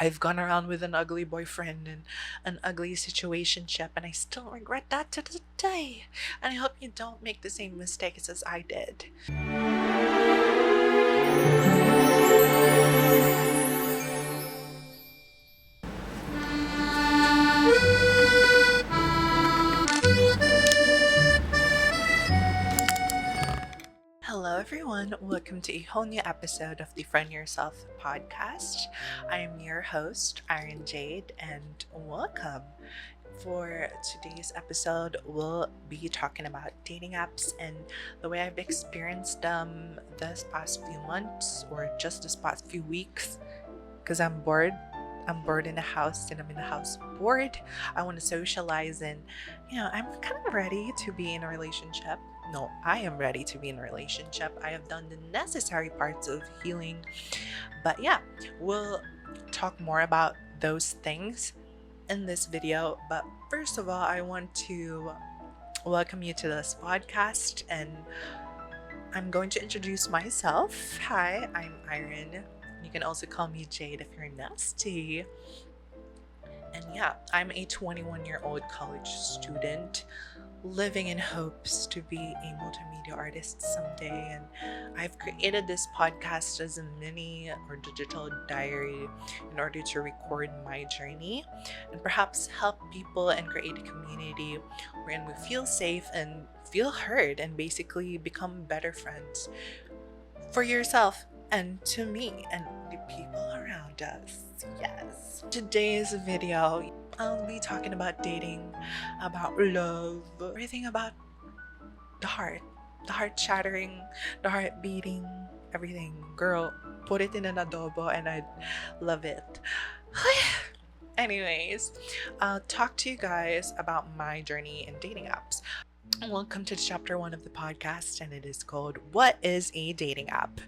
I've gone around with an ugly boyfriend and an ugly situationship, and I still regret that to this day. And I hope you don't make the same mistakes as I did. Hello, everyone. Welcome to a whole new episode of the Friend Yourself podcast. I am your host, Iron Jade, and welcome. For today's episode, we'll be talking about dating apps and the way I've experienced them this past few months or just this past few weeks because I'm bored. I'm bored in the house and I'm in the house bored. I want to socialize and, I'm kind of ready to be in a relationship. No, I am ready to be in a relationship. I have done the necessary parts of healing. But yeah, we'll talk more about those things in this video. But first of all, I want to welcome you to this podcast and I'm going to introduce myself. Hi, I'm Iron. You can also call me Jade if you're nasty. And yeah, I'm a 21-year-old college student living in hopes to be a multimedia artist someday. And I've created this podcast as a mini or digital diary in order to record my journey and perhaps help people and create a community wherein we feel safe and feel heard and basically become better friends for yourself and to me and the people around us. Yes. Today's video, I'll be talking about dating, about love, everything about the heart shattering, the heart beating, everything. Girl, put it in an adobo and I'd love it. Anyways, I'll talk to you guys about my journey in dating apps. Welcome to chapter one of the podcast, and it is called What is a Dating App?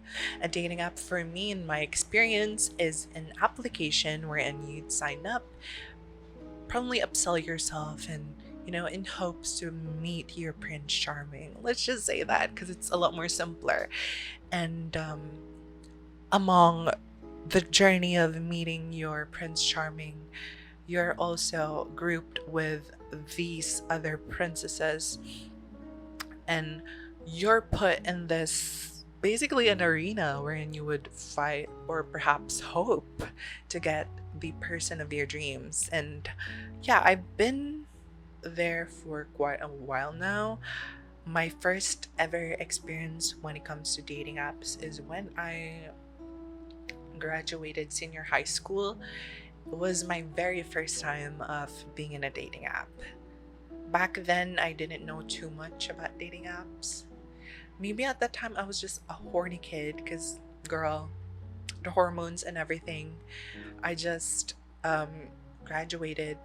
A dating app, for me, in my experience, is an application wherein you'd sign up, probably upsell yourself, and in hopes to meet your Prince Charming. Let's just say that because it's a lot more simpler. And among the journey of meeting your Prince Charming, you're also grouped with these other princesses and you're put in this basically an arena wherein you would fight or perhaps hope to get the person of your dreams. And yeah, I've been there for quite a while now. My first ever experience when it comes to dating apps is when I graduated senior high school. It was my very first time of being in a dating app. Back then, I didn't know too much about dating apps. Maybe at that time, I was just a horny kid because, girl, the hormones and everything. I just graduated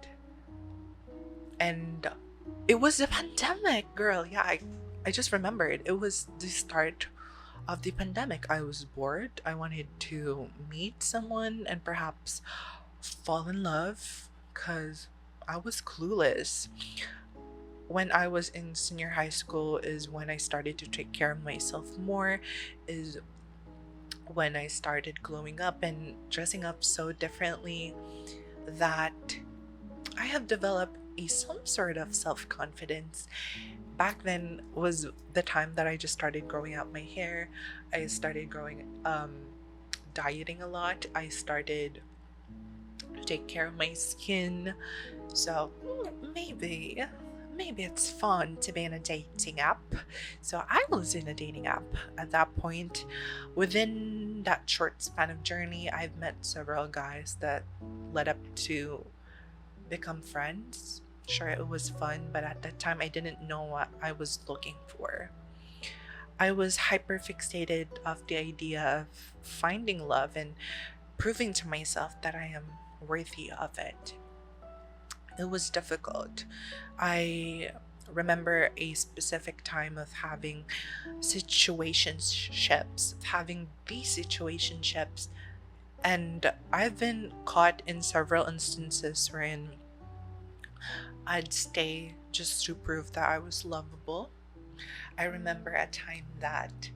and it was the pandemic, girl. Yeah, I just remembered. It was the start of the pandemic. I was bored. I wanted to meet someone and perhaps fall in love because I was clueless. When I was in senior high school is when I started to take care of myself more, is when I started glowing up and dressing up so differently that I have developed some sort of self-confidence. Back then was the time that I just started growing out my hair. I started growing dieting a lot. I started to take care of my skin. So maybe it's fun to be in a dating app. So I was in a dating app at that point. Within that short span of journey, I've met several guys that led up to become friends. Sure, it was fun, but at that time I didn't know what I was looking for. I was hyper fixated of the idea of finding love and proving to myself that I am worthy of it. It was difficult. I remember a specific time of having situationships, having these situationships, and I've been caught in several instances wherein I'd stay just to prove that I was lovable. I remember a time that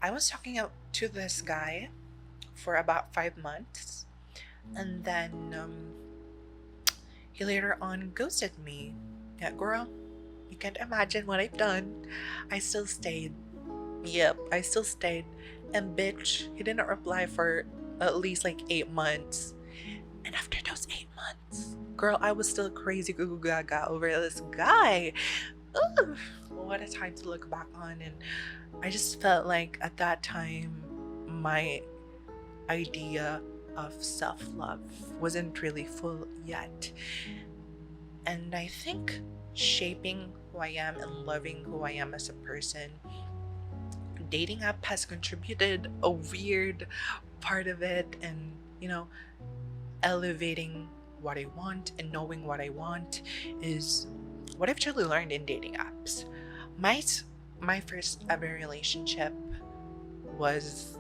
I was talking out to this guy for about 5 months. And then he later on ghosted me. Yeah, girl, you can't imagine what I've done. I still stayed. Yep, I still stayed. And bitch, he didn't reply for at least like 8 months. And after those 8 months, girl, I was still crazy goo goo gaga over this guy. Ugh, what a time to look back on. And I just felt like at that time, my idea of self love wasn't really full yet. And I think shaping who I am and loving who I am as a person, dating app has contributed a weird part of it, and elevating what I want and knowing what I want is what I've truly learned in dating apps. My my first ever relationship was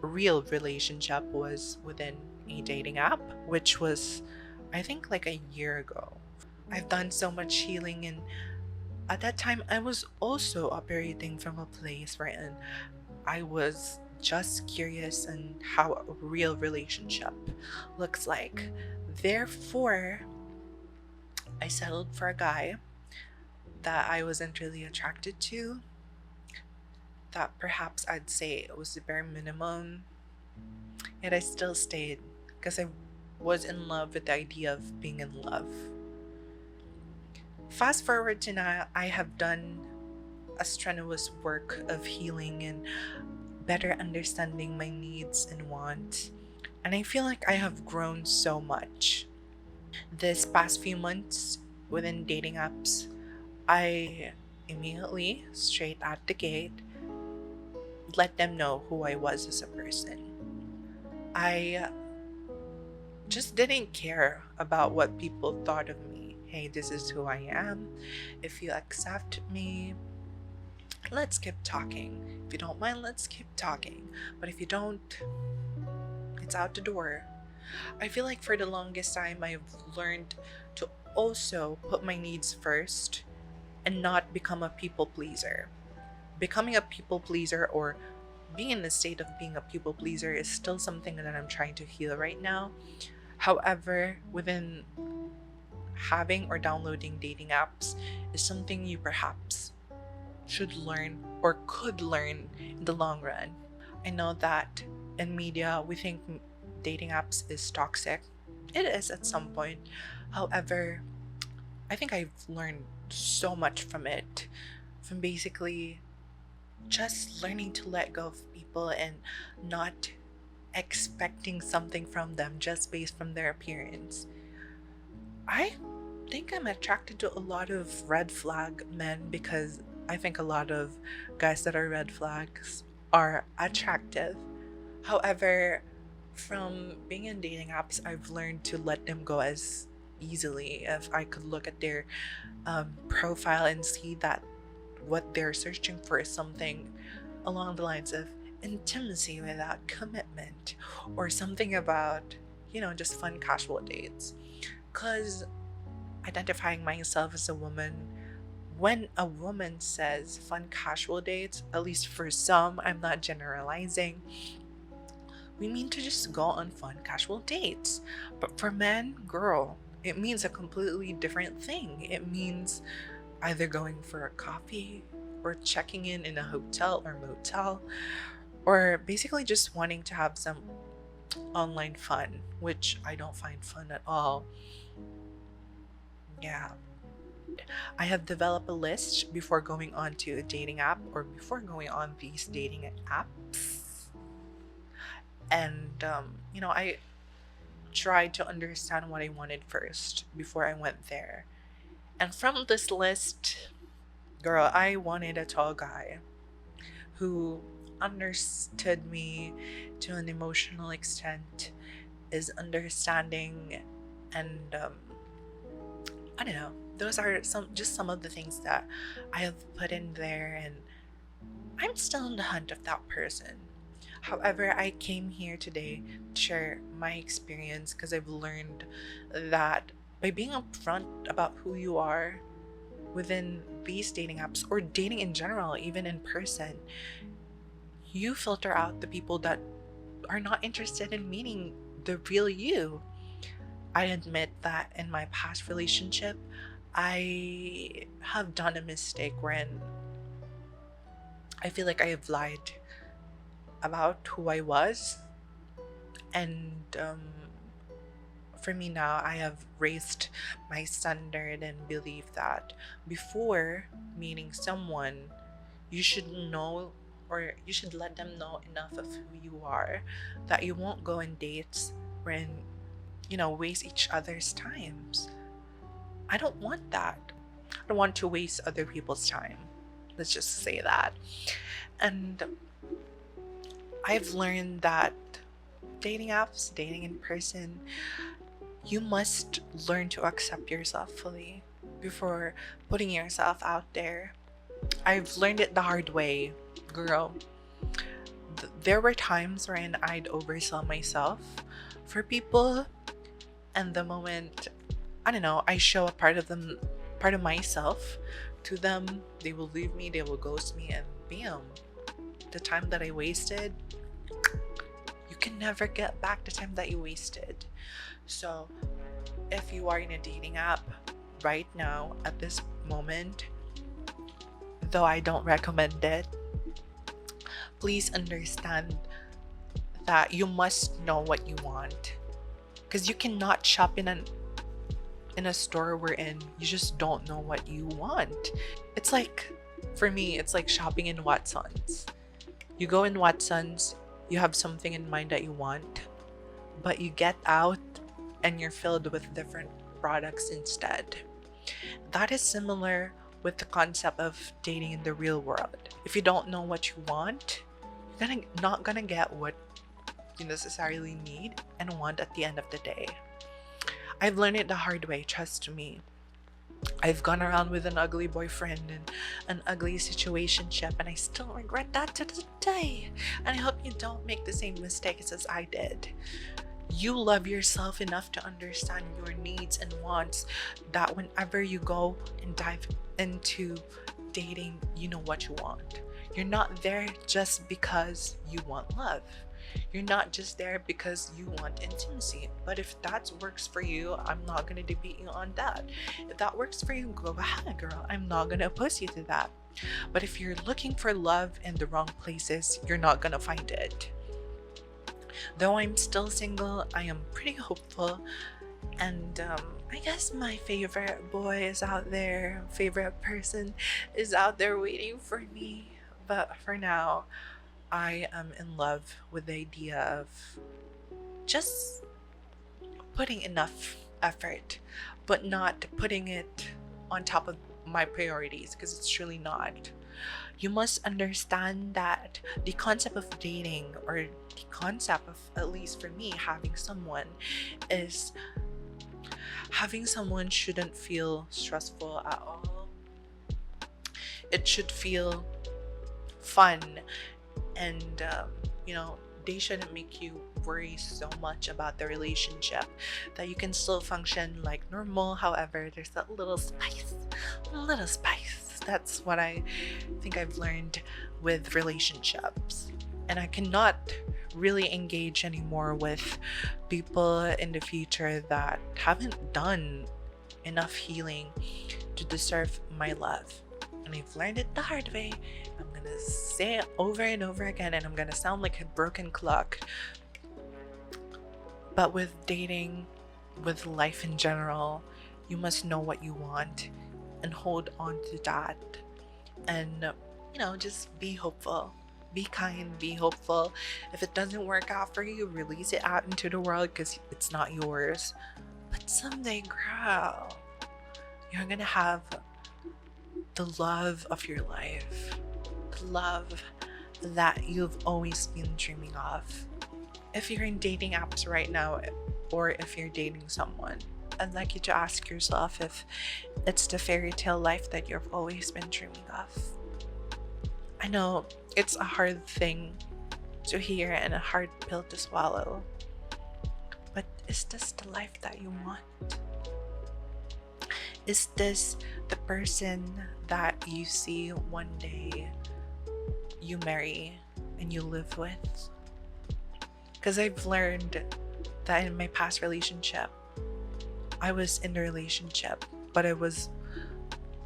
real relationship was within a dating app, which was I think like a year ago. I've done so much healing, and at that time I was also operating from a place wherein I was just curious on how a real relationship looks like. Therefore, I settled for a guy that I wasn't really attracted to, that perhaps I'd say was the bare minimum, yet I still stayed because I was in love with the idea of being in love. Fast forward to now, I have done a strenuous work of healing and better understanding my needs and wants. And I feel like I have grown so much. This past few months within dating apps, I immediately, straight out the gate, let them know who I was as a person. I just didn't care about what people thought of me. Hey, this is who I am. If you accept me, let's keep talking. If you don't mind, let's keep talking. But if you don't, it's out the door. I feel like for the longest time, I've learned to also put my needs first and not become a people pleaser. Becoming a people pleaser or being in the state of being a people pleaser is still something that I'm trying to heal right now. However, within having or downloading dating apps is something you perhaps should learn or could learn in the long run. I know that in media we think dating apps is toxic. It is at some point. However, I think I've learned so much from it. From basically just learning to let go of people and not expecting something from them just based from their appearance. I think I'm attracted to a lot of red flag men because I think a lot of guys that are red flags are attractive. However, from being in dating apps, I've learned to let them go as easily. If I could look at their profile and see that what they're searching for is something along the lines of intimacy without commitment, or something about, just fun casual dates. Because identifying myself as a woman, when a woman says fun casual dates, at least for some, I'm not generalizing, we mean to just go on fun casual dates. But for men, girl, it means a completely different thing. It means either going for a coffee or checking in a hotel or motel, or basically just wanting to have some online fun, which I don't find fun at all. Yeah, I have developed a list before going on to a dating app or before going on these dating apps. And, I tried to understand what I wanted first before I went there. And from this list, girl, I wanted a tall guy who understood me to an emotional extent, is understanding, and I don't know. Those are some of the things that I have put in there, and I'm still in the hunt of that person. However, I came here today to share my experience because I've learned that by being upfront about who you are within these dating apps or dating in general, even in person, you filter out the people that are not interested in meeting the real you. I admit that in my past relationship, I have done a mistake wherein I feel like I have lied about who I was. And for me now, I have raised my standard and believe that before meeting someone, you should know, or you should let them know enough of who you are, that you won't go on dates when, waste each other's times. I don't want that. I don't want to waste other people's time. Let's just say that. And I've learned that dating apps, dating in person, you must learn to accept yourself fully before putting yourself out there. I've learned it the hard way, girl. There were times wherein I'd oversell myself for people, and the moment, I don't know, I show a part of myself to them, they will leave me, they will ghost me, and bam, the time that I wasted, you can never get back the time that you wasted. So if you are in a dating app right now at this moment, though I don't recommend it, please understand that you must know what you want, because you cannot shop in a store wherein you just don't know what you want. It's like, for me, it's like shopping in Watsons. You go in Watsons, you have something in mind that you want, but you get out and you're filled with different products instead. That is similar with the concept of dating in the real world. If you don't know what you want, you're not gonna get what you necessarily need and want at the end of the day. I've learned it the hard way, trust me. I've gone around with an ugly boyfriend and an ugly situationship, and I still regret that to this day. And I hope you don't make the same mistakes as I did. You love yourself enough to understand your needs and wants, that whenever you go and dive into dating, you know what you want. You're not there just because you want love. You're not just there because you want intimacy. But if that works for you, I'm not going to debate you on that. If that works for you, go ahead, girl. I'm not going to oppose you to that. But if you're looking for love in the wrong places, you're not going to find it. Though I'm still single, I am pretty hopeful. And I guess my favorite boy is out there, favorite person is out there waiting for me. But for now, I am in love with the idea of just putting enough effort, but not putting it on top of my priorities, because it's truly not. You must understand that the concept of dating, or the concept of, at least for me, having someone, is having someone shouldn't feel stressful at all. It should feel fun, and they shouldn't make you worry so much about the relationship, that you can still function like normal. However, there's that little spice. That's what I think I've learned with relationships. And I cannot really engage anymore with people in the future that haven't done enough healing to deserve my love. And I've learned it the hard way. I'm gonna say it over and over again, and I'm gonna sound like a broken clock. But with dating, with life in general, you must know what you want and hold on to that. And, just be hopeful. Be kind, be hopeful. If it doesn't work out for you, release it out into the world, because it's not yours. But someday, girl, you're gonna have the love of your life, the love that you've always been dreaming of. If you're in dating apps right now, or if you're dating someone, I'd like you to ask yourself if it's the fairy tale life that you've always been dreaming of. I know it's a hard thing to hear and a hard pill to swallow, but is this the life that you want? Is this the person that you see one day you marry and you live with? Because I've learned that in my past relationship, I was in the relationship, but I was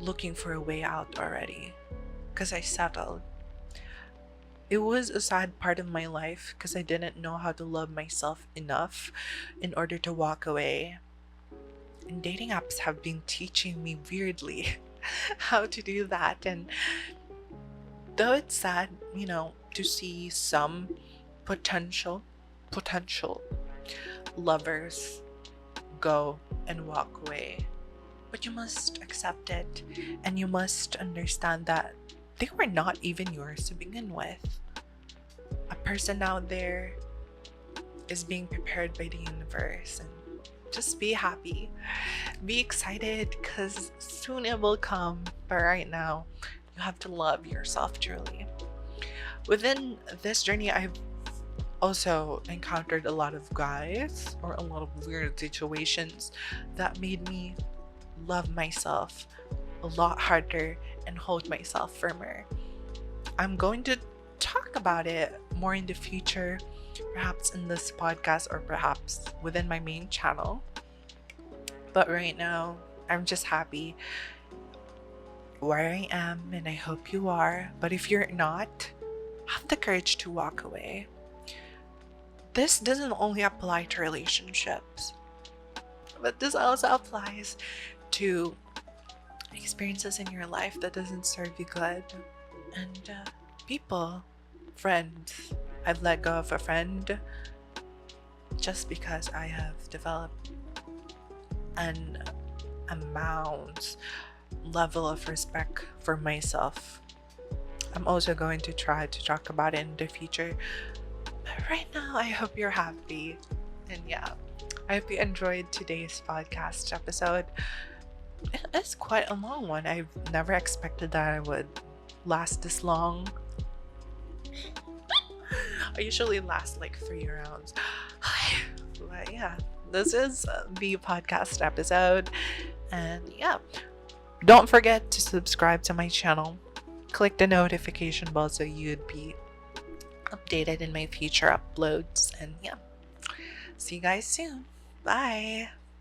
looking for a way out already because I settled. It was a sad part of my life because I didn't know how to love myself enough in order to walk away. And dating apps have been teaching me weirdly how to do that. And though it's sad, to see some potential lovers go and walk away. But you must accept it, and you must understand that they were not even yours to begin with. A person out there is being prepared by the universe, and just be happy. Be excited because soon it will come. But right now, you have to love yourself truly. Within this journey, I've also encountered a lot of guys or a lot of weird situations that made me love myself a lot harder and hold myself firmer. I'm going to talk about it more in the future, perhaps in this podcast or perhaps within my main channel. But right now, I'm just happy where I am, and I hope you are. But if you're not, have the courage to walk away. This doesn't only apply to relationships, but this also applies to experiences in your life that doesn't serve you good. And people, friends. I've let go of a friend just because I have developed an amount level of respect for myself. I'm also going to try to talk about it in the future. But right now, I hope you're happy. And yeah, I hope you enjoyed today's podcast episode. It's quite a long one. I've never expected that I would last this long. I usually last like 3 rounds. But yeah, this is the podcast episode. And yeah, don't forget to subscribe to my channel. Click the notification bell so you'd be updated in my future uploads. And yeah, see you guys soon. Bye.